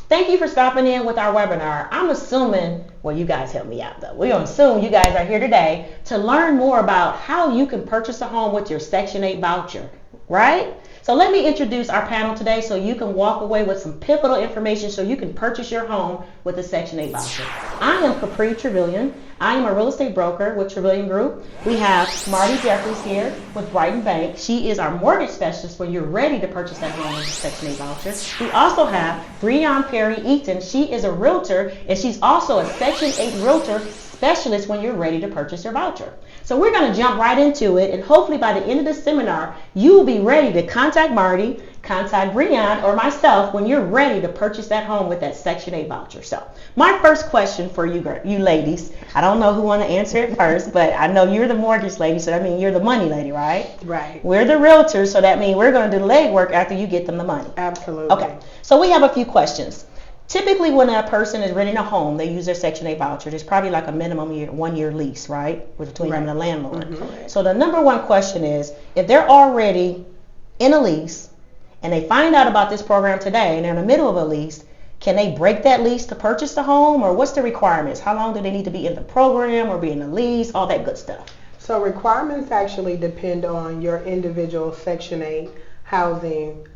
Thank you for stopping in with our webinar. I'm assuming, well, you guys help me out though. We're going to assume you guys are here today to learn more about how you can purchase a home with your Section 8 voucher, right? So let me introduce our panel today so you can walk away with some pivotal information so you can purchase your home with a Section 8 voucher. I am Capri Trevelyan. I am a real estate broker with Trevelyan Group. We have Marty Jeffries here with Brighton Bank. She is our mortgage specialist when you're ready to purchase that home with a Section 8 voucher. We also have Breon Perry Eaton. She is a realtor and she's also a Section 8 realtor specialist when you're ready to purchase your voucher. So we're going to jump right into it, and hopefully by the end of this seminar, you will be ready to contact Marty, contact Breon, or myself when you're ready to purchase that home with that Section 8 voucher. So my first question for you ladies, I don't know who want to answer it first, but I know you're the mortgage lady, so that means you're the money lady, right? Right. We're the realtors, so that means we're going to do the legwork after you get them the money. Absolutely. Okay, so we have a few questions. Typically, when a person is renting a home, they use their Section 8 voucher. There's probably like a minimum 1 year lease, right? Between them and the landlord. Mm-hmm. So the number one question is, if they're already in a lease and they find out about this program today and they're in the middle of a lease, can they break that lease to purchase the home, or what's the requirements? How long do they need to be in the program or be in the lease, all that good stuff? So requirements actually depend on your individual Section 8 housing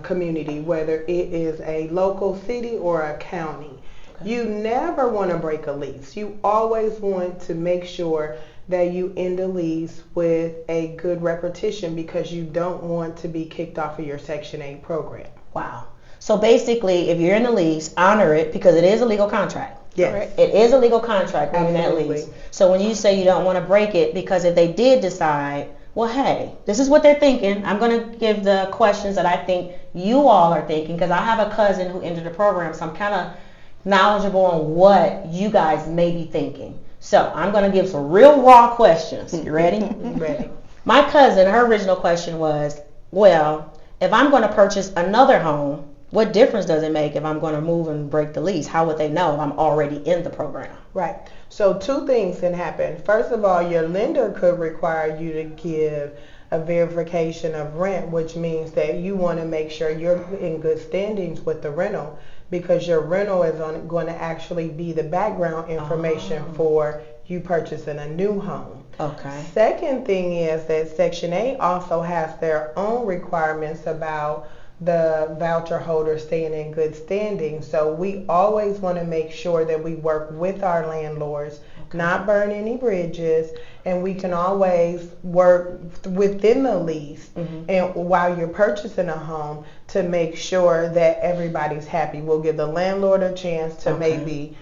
community, whether it is a local city or a county. Okay. You never want to break a lease. You always want to make sure that you end a lease with a good repetition because you don't want to be kicked off of your Section 8 program. Wow. So basically, if you're in the lease, honor it because it is a legal contract. Yes. Right? It is a legal contract when you're in that lease. So when you say you don't want to break it, because if they did decide, well, hey, this is what they're thinking. I'm going to give the questions that I think you all are thinking because I have a cousin who entered the program, so I'm kind of knowledgeable on what you guys may be thinking. So I'm going to give some real raw questions. You ready? Ready. My cousin, her original question was, well, if I'm going to purchase another home, what difference does it make if I'm going to move and break the lease? How would they know if I'm already in the program? Right. So two things can happen. First of all, your lender could require you to give a verification of rent, which means that you want to make sure you're in good standings with the rental because your rental is going to actually be the background information for you purchasing a new home. Okay. Second thing is that Section 8 also has their own requirements about the voucher holder staying in good standing. So we always want to make sure that we work with our landlords, not burn any bridges, and we can always work within the lease and while you're purchasing a home to make sure that everybody's happy. We'll give the landlord a chance to maybe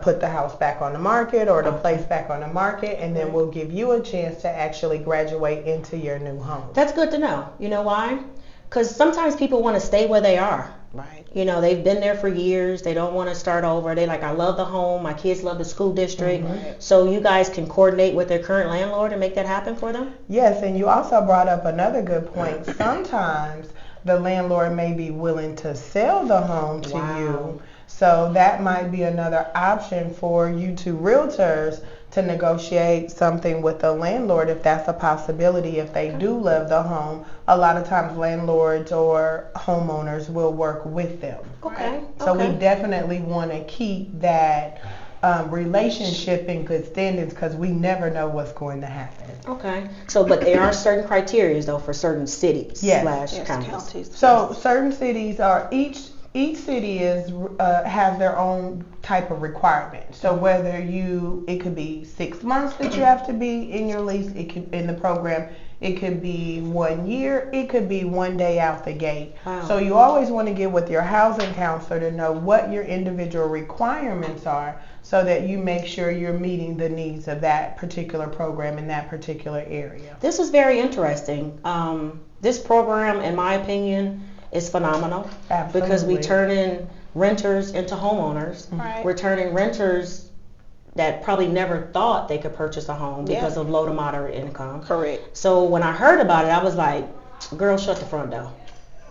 put the house back on the market or the place back on the market, and then we'll give you a chance to actually graduate into your new home. That's good to know. You know why? Because sometimes people want to stay where they are. Right. You know, they've been there for years. They don't want to start over. They like, I love the home. My kids love the school district. So you guys can coordinate with their current landlord and make that happen for them? Yes, and you also brought up another good point. Sometimes the landlord may be willing to sell the home to you. So that might be another option for you two realtors to negotiate something with the landlord if that's a possibility. If they do love the home, a lot of times landlords or homeowners will work with them. Okay. So we definitely want to keep that relationship in good standings because we never know what's going to happen. Okay. So, but there are certain criteria though for certain cities / counties. So certain cities are each city is has their own type of requirement. So whether it could be 6 months that you have to be in your lease, it could in the program. It could be 1 year. It could be 1 day out the gate. Wow. So you always want to get with your housing counselor to know what your individual requirements are so that you make sure you're meeting the needs of that particular program in that particular area. This is very interesting. This program, in my opinion, is phenomenal. Absolutely. Because we turn in renters into homeowners. Right. We're turning renters that probably never thought they could purchase a home because of low to moderate income. Correct. So when I heard about it, I was like, girl, shut the front door.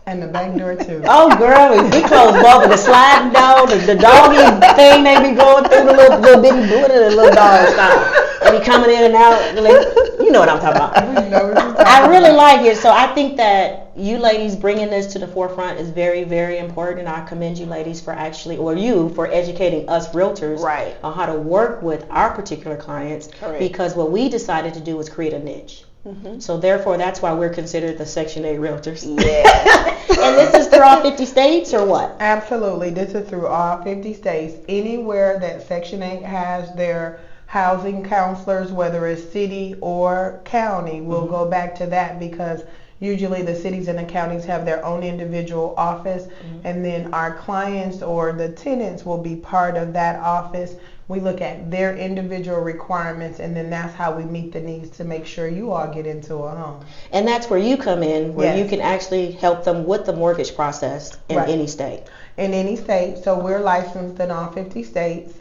And the back door too. Oh, girl, we closed both of the sliding door, the doggy thing they be going through, the little bitty boot, and the little dog stop. and be coming in and out. Like, you know what I'm talking about. We know what you're talking I really about. like it. So I think that you ladies bringing this to the forefront is very, very important. And I commend you ladies for actually, or you for educating us realtors Right. on how to work with our particular clients. Correct. Because what we decided to do was create a niche. Mm-hmm. So therefore, that's why we're considered the Section 8 realtors. Yeah. And this is through all 50 states or what? Absolutely. This is through all 50 states. Anywhere that Section 8 has their housing counselors, whether it's city or county, we'll go back to that because usually the cities and the counties have their own individual office, and then our clients or the tenants will be part of that office. We look at their individual requirements, and then that's how we meet the needs to make sure you all get into a home. And that's where you come in, where Yes. you can actually help them with the mortgage process in Right. any state. In any state. So we're licensed in all 50 states,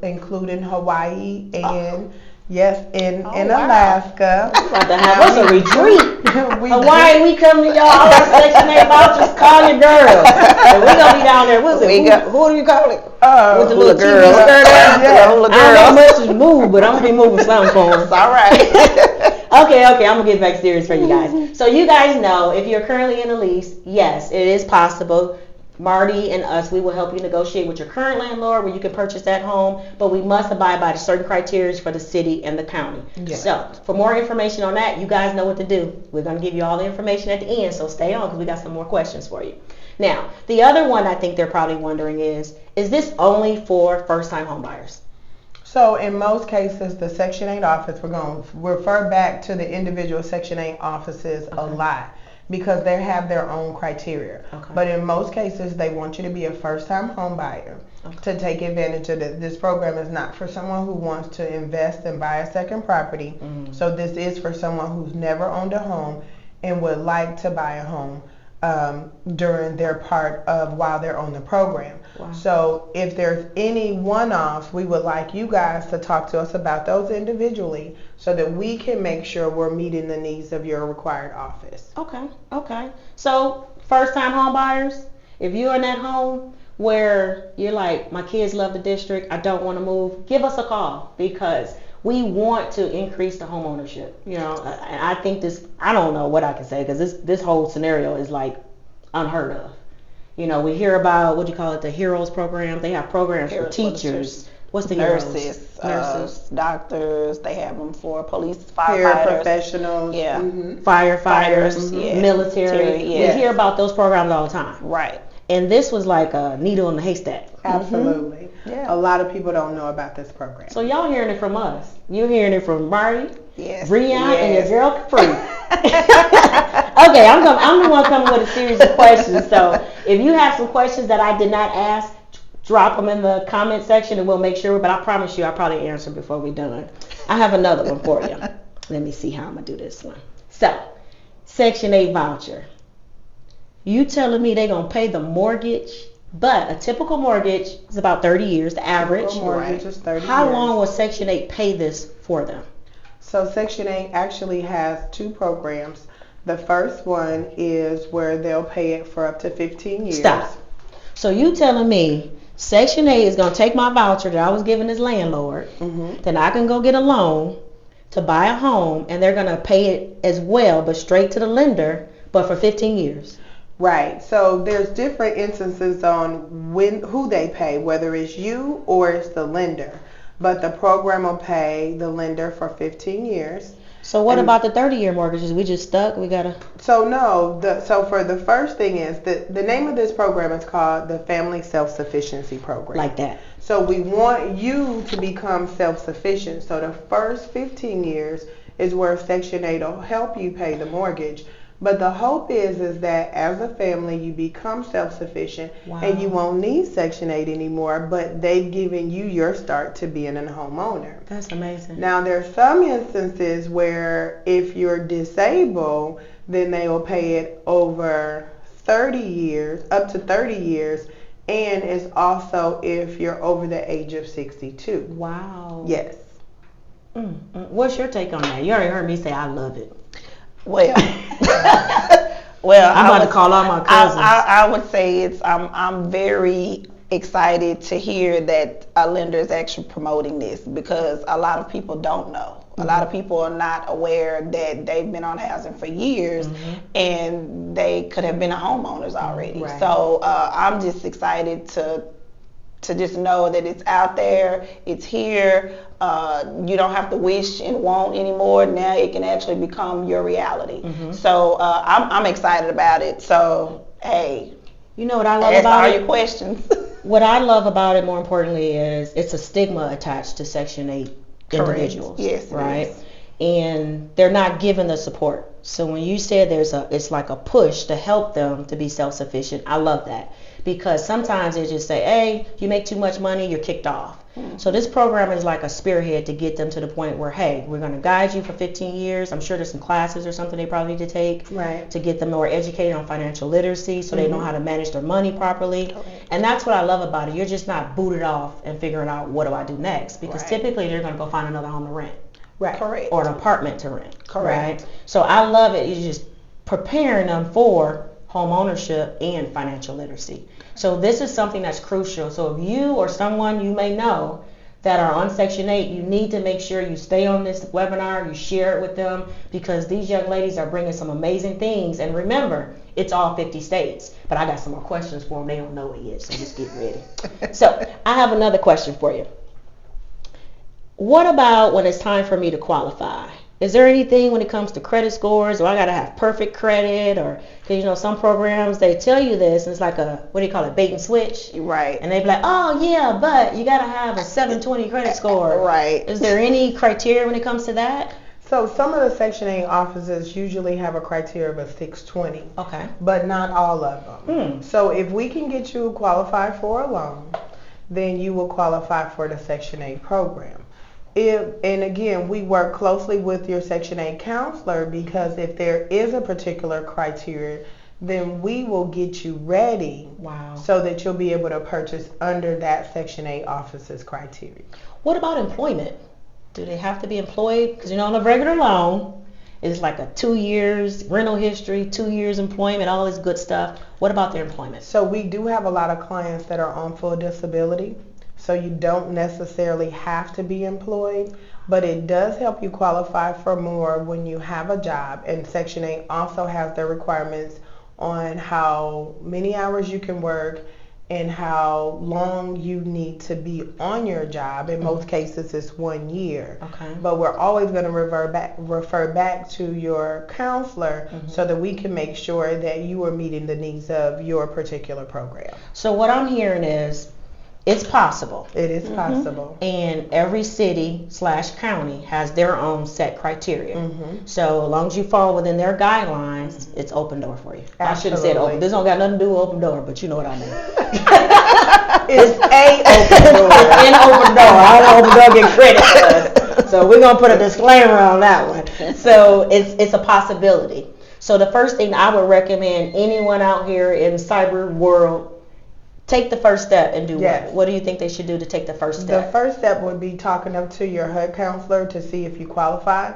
including Hawaii and yes, in wow. Alaska. About to have us a retreat. We Hawaii, we come to y'all. All our Section 8 vouchers, call your girls. And we're going to be down there. What's it? Who do you call it? With the little TV girl. skirt on? Yeah, hula I don't know girl. much to move, but I'm going to be moving something for them. It's all right. Okay, I'm going to get back serious for you guys. So you guys know, if you're currently in a lease, yes, it is possible. Marty and us, we will help you negotiate with your current landlord where you can purchase that home, but we must abide by the certain criteria for the city and the county. Yes. So for more information on that, you guys know what to do. We're going to give you all the information at the end, so stay on because we got some more questions for you. Now, the other one I think they're probably wondering is this only for first-time home buyers? So in most cases, the Section 8 office, we're going to refer back to the individual Section 8 offices a lot because they have their own criteria. Okay. But in most cases, they want you to be a first-time home buyer to take advantage of it. This program is not for someone who wants to invest and buy a second property. So this is for someone who's never owned a home and would like to buy a home during their part of while they're on the program. Wow. So if there's any one-offs, we would like you guys to talk to us about those individually so that we can make sure we're meeting the needs of your required office. Okay. So first-time home buyers, if you're in that home where you're like, my kids love the district, I don't want to move, give us a call because we want to increase the home ownership. You know, I think this, I don't know what I can say because this whole scenario is like unheard of. You know, we hear about, what do you call it, the HEROES program. They have programs for teachers. What's the nurses, Nurses. doctors. They have them for police, Care firefighters. professionals. Yeah. Firefighters, yeah. military. Yes. We hear about those programs all the time. Right. And this was like a needle in the haystack. Absolutely. Yeah. A lot of people don't know about this program. So y'all hearing it from us. You're hearing it from Marty, Yes. Breon, and your Yes. girl Capri. Okay, I'm the one coming with a series of questions. So if you have some questions that I did not ask, drop them in the comment section and we'll make sure. But I promise you, I'll probably answer before we're done. I have another one for you. Let me see how I'm going to do this one. So, Section 8 voucher. You telling me they're going to pay the mortgage, but a typical mortgage is about 30 years, the average. Typical mortgage is 30 How years. long will Section 8 pay this for them? So Section 8 actually has two programs. The first one is where they'll pay it for up to 15 years. Stop. So you telling me Section 8 is going to take my voucher that I was giving as landlord, then I can go get a loan to buy a home, and they're going to pay it as well, but straight to the lender, but for 15 years. Right. So there's different instances on who they pay, whether it's you or it's the lender. But the program will pay the lender for 15 years. So what about the 30-year mortgages? We just stuck? We got to... So no, so for the first thing is, the name of this program is called the Family Self-Sufficiency Program. Like that. So we want you to become self-sufficient. So the first 15 years is where Section 8 will help you pay the mortgage. But the hope is that as a family you become self-sufficient and you won't need Section 8 anymore, but they've given you your start to being a homeowner. That's amazing. Now there's some instances where if you're disabled, then they will pay it over 30 years, up to 30 years, and it's also if you're over the age of 62. Wow. Yes. What's your take on that? You already heard me say I love it. Well, I'm about to call all my cousins. I would say I'm very excited to hear that a lender is actually promoting this, because a lot of people don't know. A lot of people are not aware that they've been on housing for years and they could have been homeowners already. Right. So I'm just excited to just know that it's out there, it's here. You don't have to wish and want anymore. Now it can actually become your reality. So I'm excited about it. So hey, You know what I love ask about all it? your questions. What I love about it, more importantly, is it's a stigma attached to Section 8 individuals. Yes, it right? is. And they're not given the support. So when you said it's like a push to help them to be self-sufficient, I love that. Because sometimes they just say, hey, you make too much money, you're kicked off. So this program is like a spearhead to get them to the point where, hey, we're going to guide you for 15 years. I'm sure there's some classes or something they probably need to take to get them more educated on financial literacy so they know how to manage their money properly. Correct. And that's what I love about it. You're just not booted off and figuring out, what do I do next? Because typically they're going to go find another home to rent. Right. Correct. Or an apartment to rent. Correct. Right? So I love it. You're just preparing them for home ownership and financial literacy. So this is something that's crucial. So if you or someone you may know that are on Section 8, you need to make sure you stay on this webinar, you share it with them, because these young ladies are bringing some amazing things. And remember, it's all 50 states. But I got some more questions for them. They don't know it yet, so just get ready. So I have another question for you. What about when it's time for me to qualify? Is there anything when it comes to credit scores? Do I got to have perfect credit? Or, because you know, some programs, they tell you this, and it's like a, what do you call it, bait and switch? Right. And they be like, oh yeah, but you got to have a 720 credit score. Right. Is there any criteria when it comes to that? So some of the Section 8 offices usually have a criteria of a 620, Okay. but not all of them. So if we can get you qualified for a loan, then you will qualify for the Section 8 program. And again, we work closely with your Section 8 counselor, because if there is a particular criteria, then we will get you ready so that you'll be able to purchase under that Section 8 office's criteria. What about employment? Do they have to be employed? Because you know, on a regular loan, it's like a 2 years rental history, 2 years employment, all this good stuff. What about their employment? So we do have a lot of clients that are on full disability. So you don't necessarily have to be employed, but it does help you qualify for more when you have a job. And Section 8 also has their requirements on how many hours you can work and how long you need to be on your job. In most cases, it's 1 year. Okay. But we're always going to refer back to your counselor so that we can make sure that you are meeting the needs of your particular program. So what I'm hearing is, it's possible. It is possible. And every city/county has their own set criteria. So as long as you fall within their guidelines, it's open door for you. I should have said open. This don't got nothing to do with open door, but you know what I mean. It's a open door. An open door. I don't open door get credit for us. So we're gonna put a disclaimer on that one. So it's a possibility. So the first thing I would recommend anyone out here in cyber world, take the first step and do what? What do you think they should do to take the first step? The first step would be talking up to your HUD counselor to see if you qualify.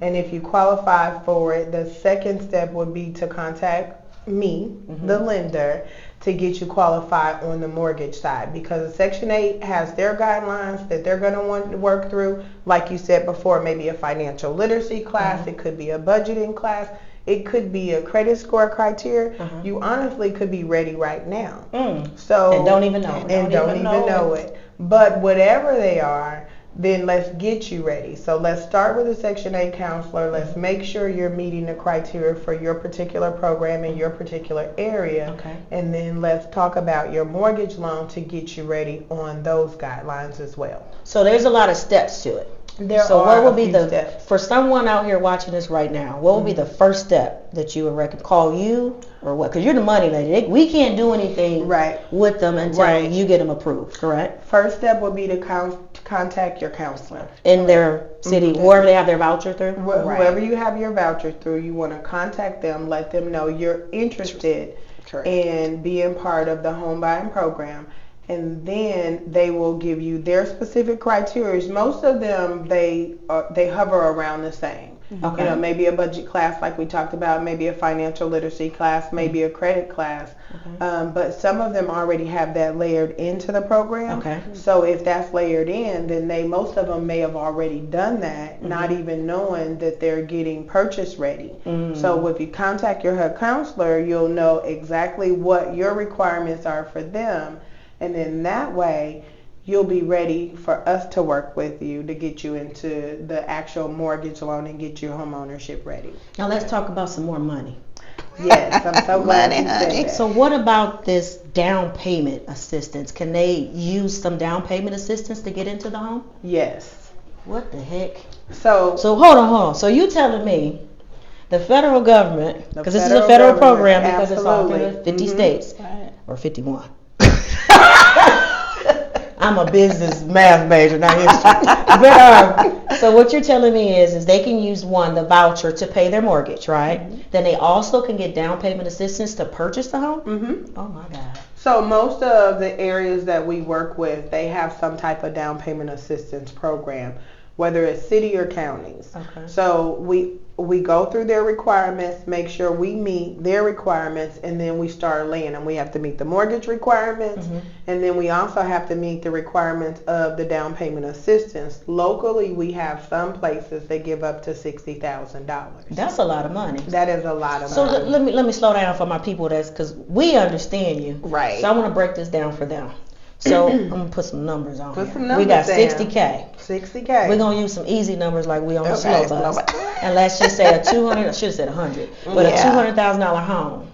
And if you qualify for it, the second step would be to contact me, the lender, to get you qualified on the mortgage side, because Section 8 has their guidelines that they're going to want to work through. Like you said before, maybe a financial literacy class, it could be a budgeting class. It could be a credit score criteria. You honestly could be ready right now. So and don't even know it. And don't even know it. But whatever they are, then let's get you ready. So let's start with a Section 8 counselor. Let's make sure you're meeting the criteria for your particular program in your particular area. And then let's talk about your mortgage loan to get you ready on those guidelines as well. So there's a lot of steps to it. So what would be steps. For someone out here watching this right now, what would be the first step that you would recommend? Call you or what? Because you're the money lady. We can't do anything with them until you get them approved, correct? First step would be to contact your counselor. In their city, wherever they have their voucher through? Whoever you have your voucher through, you want to contact them, let them know you're interested in being part of the home buying program. And then they will give you their specific criteria. Most of them, they hover around the same. Okay. You know, maybe a budget class like we talked about, maybe a financial literacy class, maybe a credit class. But some of them already have that layered into the program. Okay. So if that's layered in, then most of them may have already done that, not even knowing that they're getting purchase ready. So if you contact your HUD counselor, you'll know exactly what your requirements are for them. And then that way, you'll be ready for us to work with you to get you into the actual mortgage loan and get your home ownership ready. Now let's talk about some more money. Yes, I'm so glad you said that. So what about this down payment assistance? Can they use some down payment assistance to get into the home? Yes. What the heck? So hold on. So you telling me the federal government, because this is a federal program because it's all through the 50 states, or 51. I'm a business math major, not history. But so what you're telling me is they can use the voucher to pay their mortgage, right? Then they also can get down payment assistance to purchase the home? Oh my God. So most of the areas that we work with, they have some type of down payment assistance program, whether it's city or counties. Okay. So we go through their requirements, make sure we meet their requirements, and then we start laying them. We have to meet the mortgage requirements, and then we also have to meet the requirements of the down payment assistance. Locally, we have some places that give up to $60,000. That's a lot of money. That is a lot of So money. let me slow down for my people, because we understand you. Right. So I want to break this down for them. So I'm going to put some numbers on Put here. some numbers We got down. 60K. 60K. We're going to use some easy numbers like we on the Okay, slow bus. slow. And let's just say I should have said 100, but Yeah. a $200,000 home.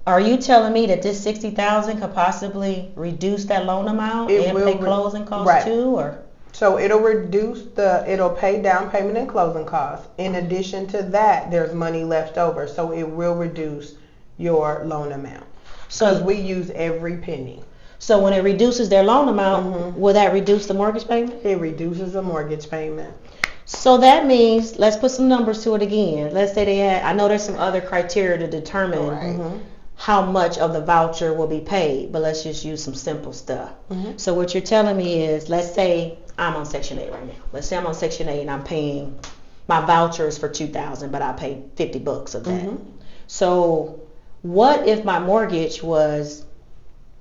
Are you telling me that this $60,000 could possibly reduce that loan amount and pay closing costs too, or? So it'll pay down payment and closing costs. In addition to that, there's money left over, so it will reduce your loan amount. Because we use every penny. So when it reduces their loan amount, will that reduce the mortgage payment? It reduces the mortgage payment. So that means, let's put some numbers to it again. Let's say I know there's some other criteria to determine how much of the voucher will be paid, but let's just use some simple stuff. So what you're telling me is, let's say I'm on Section 8 right now. Let's say I'm on Section 8 and I'm paying, my voucher is for $2,000, but I paid $50 of that. So what if my mortgage was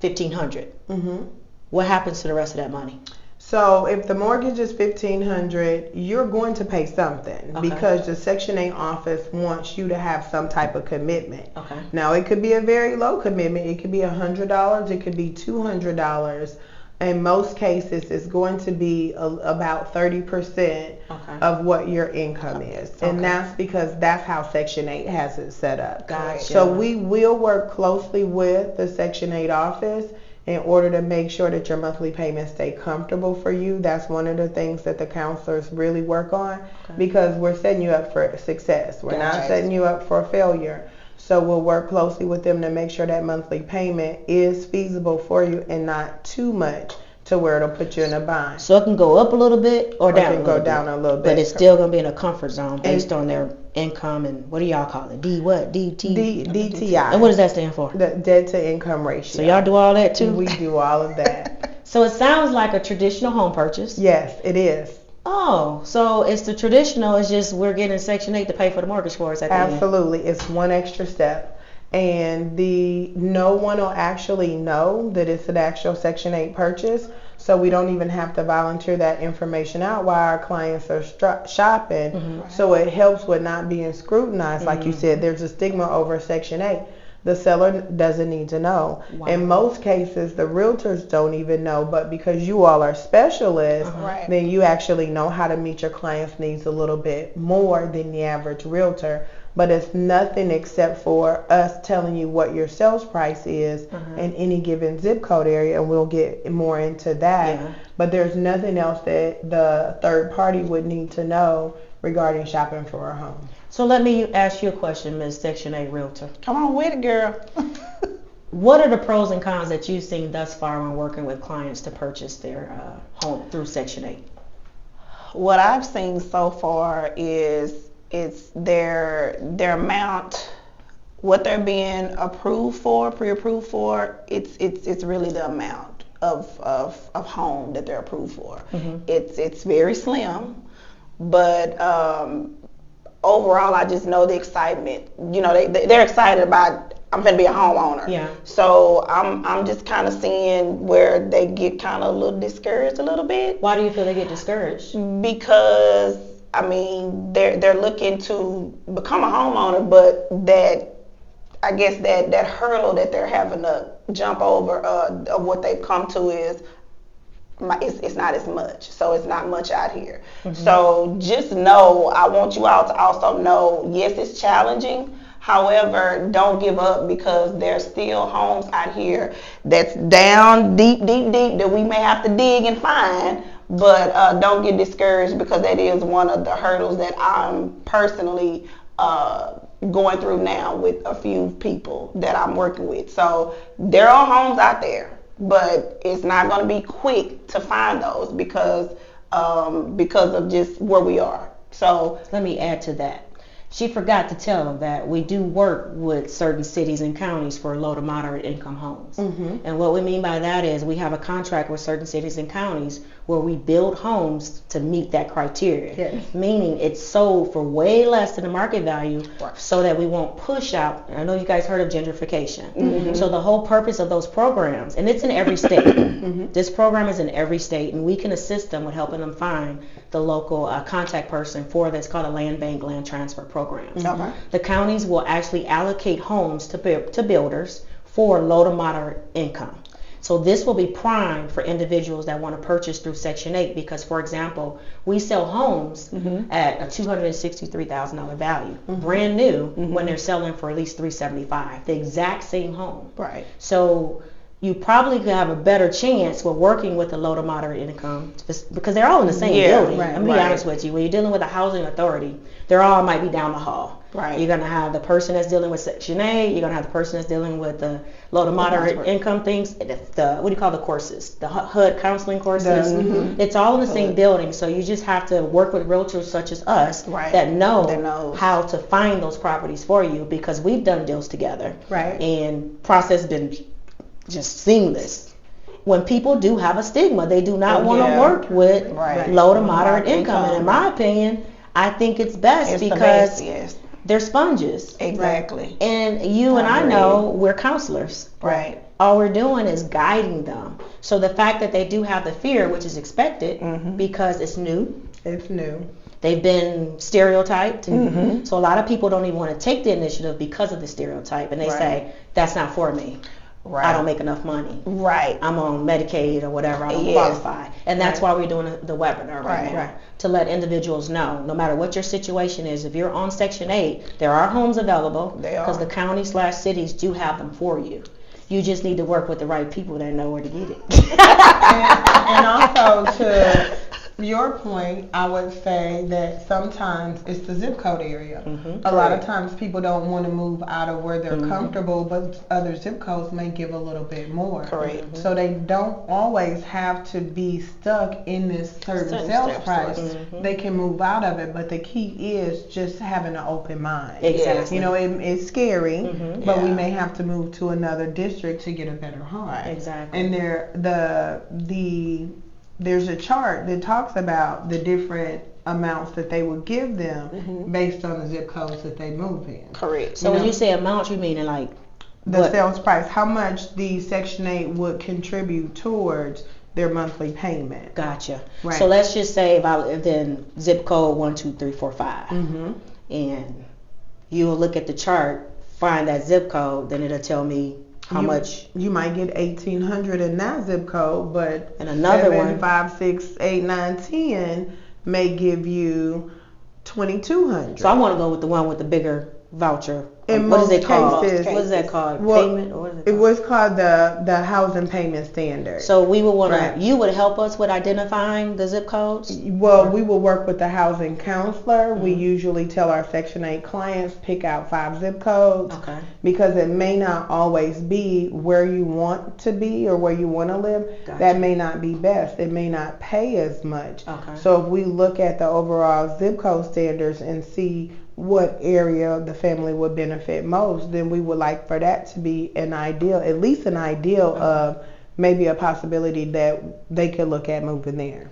$1,500? What happens to the rest of that money? So if the mortgage is $1,500, you're going to pay something because the Section 8 office wants you to have some type of commitment. Now it could be a very low commitment. It could be $100. It could be $200. In most cases, it's going to be about 30% of what your income is. And that's because that's how Section 8 has it set up. Gotcha. So we will work closely with the Section 8 office in order to make sure that your monthly payments stay comfortable for you. That's one of the things that the counselors really work on because we're setting you up for success. We're not setting you up for failure. So we'll work closely with them to make sure that monthly payment is feasible for you and not too much to where it'll put you in a bind. So it can go up a little bit or down It can go down a little bit. But it's still going to be in a comfort zone based on their income and what do y'all call it? DTI. And what does that stand for? The debt to income ratio. So y'all do all that too? We do all of that. So it sounds like a traditional home purchase. Yes, it is. Oh, so it's the traditional, it's just we're getting Section 8 to pay for the mortgage for us at the end. Absolutely. It's one extra step. And no one will actually know that it's an actual Section 8 purchase. So we don't even have to volunteer that information out while our clients are shopping. So it helps with not being scrutinized. Like you said, there's a stigma over Section 8. The seller doesn't need to know. In most cases, the realtors don't even know, but because you all are specialists, then you actually know how to meet your clients' needs a little bit more than the average realtor. But it's nothing except for us telling you what your sales price is in any given zip code area, and we'll get more into that. But there's nothing else that the third party would need to know regarding shopping for a home. So let me ask you a question, Ms. Section 8 Realtor. Come on with it, girl. What are the pros and cons that you've seen thus far when working with clients to purchase their home through Section 8? What I've seen so far is it's their amount, what they're being approved for, pre-approved for. It's really the amount of home that they're approved for. It's very slim, but overall, I just know the excitement. You know, they're excited about, I'm going to be a homeowner. Yeah. So I'm just kind of seeing where they get kind of a little discouraged a little bit. Why do you feel they get discouraged? Because, I mean, they're looking to become a homeowner, but I guess that hurdle that they're having to jump over of what they've come to is it's not as much. So it's not much out here. Mm-hmm. So just know, I want you all to also know, yes, it's challenging. However, don't give up, because there's still homes out here that's down deep that we may have to dig and find. But don't get discouraged, because that is one of the hurdles that I'm personally going through now with a few people that I'm working with. So there are homes out there, but it's not going to be quick to find those because of just where we are. So let me add to that. She forgot to tell them that we do work with certain cities and counties for low to moderate income homes. Mm-hmm. And what we mean by that is we have a contract with certain cities and counties where we build homes to meet that criteria. Yes. Meaning it's sold for way less than the market value, right, so that we won't push out. I know you guys heard of gentrification. Mm-hmm. So the whole purpose of those programs, and it's in every state. Mm-hmm. This program is in every state, and we can assist them with helping them find the local contact person for that's called a land bank land transfer program. Mm-hmm. The counties will actually allocate homes to builders for low to moderate income. So this will be prime for individuals that want to purchase through Section 8, because, for example, we sell homes mm-hmm. at a $263,000 value, mm-hmm. brand new, mm-hmm. when they're selling for at least $375,000, the exact same home. Right. So you probably could have a better chance with working with a low to moderate income, because they're all in the same building. Right, I'm going to be honest with you. When you're dealing with a housing authority, they're all might be down the hall. Right. You're going to have the person that's dealing with Section 8. You're going to have the person that's dealing with the low to moderate income things. What do you call the courses? The HUD counseling courses. Mm-hmm. It's all in the same building. So you just have to work with realtors such as us, right, that know how to find those properties for you, because we've done deals together. Right. And process been just seamless. When people do have a stigma, they do not want to work with low to moderate income. And in my opinion, I think it's best because they're sponges. Exactly. And you and I know we're counselors. Right. All we're doing is guiding them. So the fact that they do have the fear, which is expected, mm-hmm. because it's new. It's new. They've been stereotyped. Mm-hmm. So a lot of people don't even want to take the initiative because of the stereotype. And they say, that's not for me. Right. I don't make enough money. Right. I'm on Medicaid or whatever. I don't qualify. And that's why we're doing the webinar right now. To let individuals know, no matter what your situation is, if you're on Section 8, there are homes available, because the county/cities do have them for you. You just need to work with the right people that know where to get it. and also, to your point, I would say that sometimes it's the zip code area. Mm-hmm. A lot of times people don't want to move out of where they're mm-hmm. comfortable, but other zip codes may give a little bit more. Correct. Mm-hmm. So they don't always have to be stuck in this certain sales price. Mm-hmm. They can move out of it, but the key is just having an open mind. Exactly. You know, it's scary, mm-hmm. but we may have to move to another district to get a better home. Exactly. And there's a chart that talks about the different amounts that they would give them mm-hmm. based on the zip codes that they move in. Correct. So when you say amounts, you mean like the sales price, how much the Section 8 would contribute towards their monthly payment. Gotcha. Right. So let's just say then zip code 12345, mm-hmm. and you'll look at the chart, find that zip code, then it'll tell me how much you might get. 1,800 in that zip code, but and another 7, 5, 6, 8, 9, 10 may give you 2,200. So I want to go with the one with the bigger voucher. In most cases, what is that called? Payment, or what is it called? It was called the housing payment standard. So we would want to. You would help us with identifying the zip codes. Well, we will work with the housing counselor. Mm-hmm. We usually tell our Section 8 clients pick out 5 zip codes. Okay. Because it may not always be where you want to be or where you want to live. Gotcha. That may not be best. It may not pay as much. Okay. So if we look at the overall zip code standards and see what area the family would benefit most, then we would like for that to be at least an ideal of maybe a possibility that they could look at moving there.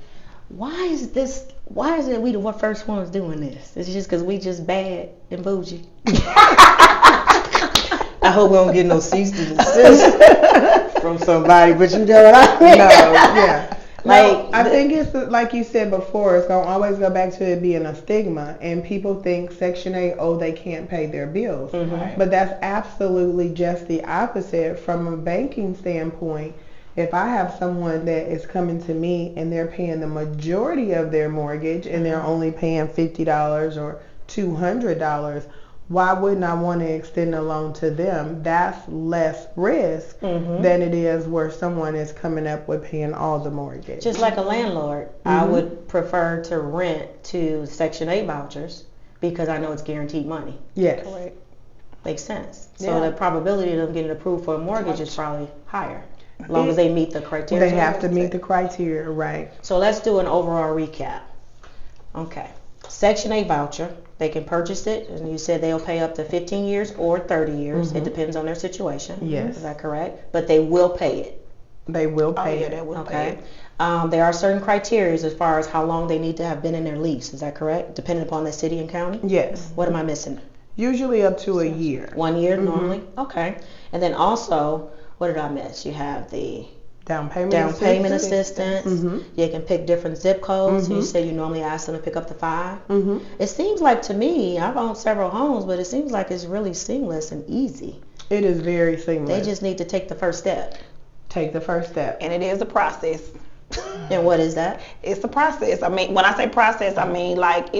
why is it we the first ones doing this? Is it just because we just bad and bougie? I hope we don't get no cease to desist from somebody, but you know what I mean? No, yeah. I think it's like you said before, it's going to always go back to it being a stigma, and people think Section 8, they can't pay their bills. Mm-hmm. But that's absolutely just the opposite from a banking standpoint. If I have someone that is coming to me and they're paying the majority of their mortgage and they're only paying $50 or $200, why wouldn't I want to extend a loan to them? That's less risk than it is where someone is coming up with paying all the mortgage. Just like a landlord, I would prefer to rent to Section 8 vouchers because I know it's guaranteed money. Yes. Correct. Makes sense. So the probability of them getting approved for a mortgage is probably higher, as long as they meet the criteria. They have to meet the criteria, right. So let's do an overall recap. Okay. Section 8 voucher, they can purchase it, and you said they'll pay up to 15 years or 30 years. It depends on their situation. Yes. Is that correct? But they will pay it. They will pay it. They will pay it. There are certain criteria as far as how long they need to have been in their lease. Is that correct? Depending upon the city and county? Yes. What am I missing? Usually up to a year. 1 year normally? Okay. And then also, what did I miss? You have the Down payment assistance. You can pick different zip codes. You say you normally ask them to pick up to 5. It seems like to me, I've owned several homes, but it seems like it's really seamless and easy. It is very seamless. They just need to take the first step. Take the first step. And it is a process. And what is that? It's a process. I mean, when I say process, I mean like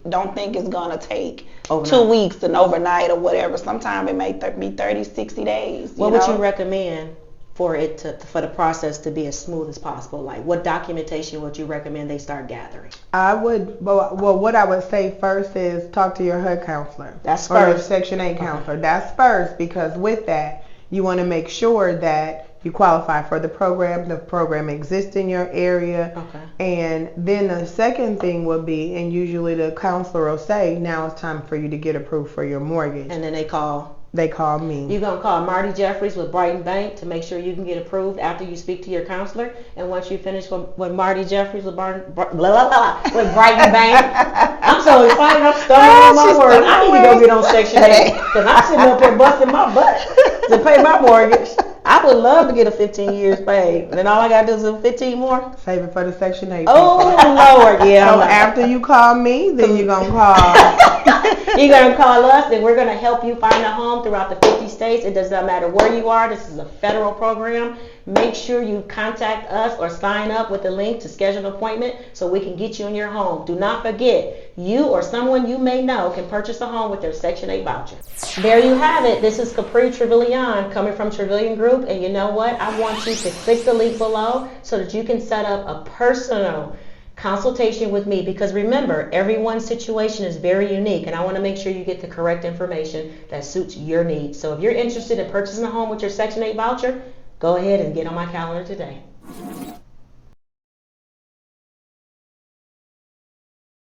don't think it's gonna take Overnight. 2 weeks and overnight or whatever. Sometimes it may be 30, 60 days. What would you recommend for the process to be as smooth as possible? Like, what documentation would you recommend they start gathering? I would, well, what I would say first is talk to your HUD counselor. That's or your first. Section 8 counselor. That's first, because with that, you want to make sure that you qualify for the program exists in your area. Okay. And then the second thing would be, and usually the counselor will say, now it's time for you to get approved for your mortgage. And then they call me. You're going to call Marty Jeffries with Brighton Bank to make sure you can get approved after you speak to your counselor. And once you finish with Marty Jeffries with Brighton Bank, I'm so excited. I'm stumbling on my words. I need to go get on Section 8 because I'm sitting up here busting my butt to pay my mortgage. I would love to get a 15 years paid. And then all I got to do is 15 more. Save it for the Section 8. Oh, Lord. Yeah. So after you call me, then you're going to call. You're going to call us, and we're going to help you find a home throughout the 50 states. It does not matter where you are. This is a federal program. Make sure you contact us or sign up with the link to schedule an appointment so we can get you in your home. Do not forget, you or someone you may know can purchase a home with their Section 8 voucher. There you have it. This is Capri Trevelyan coming from Trevelyan Group. And you know what? I want you to click the link below so that you can set up a personal consultation with me, because remember, everyone's situation is very unique, and I want to make sure you get the correct information that suits your needs. So if you're interested in purchasing a home with your Section 8 voucher, go ahead and get on my calendar today.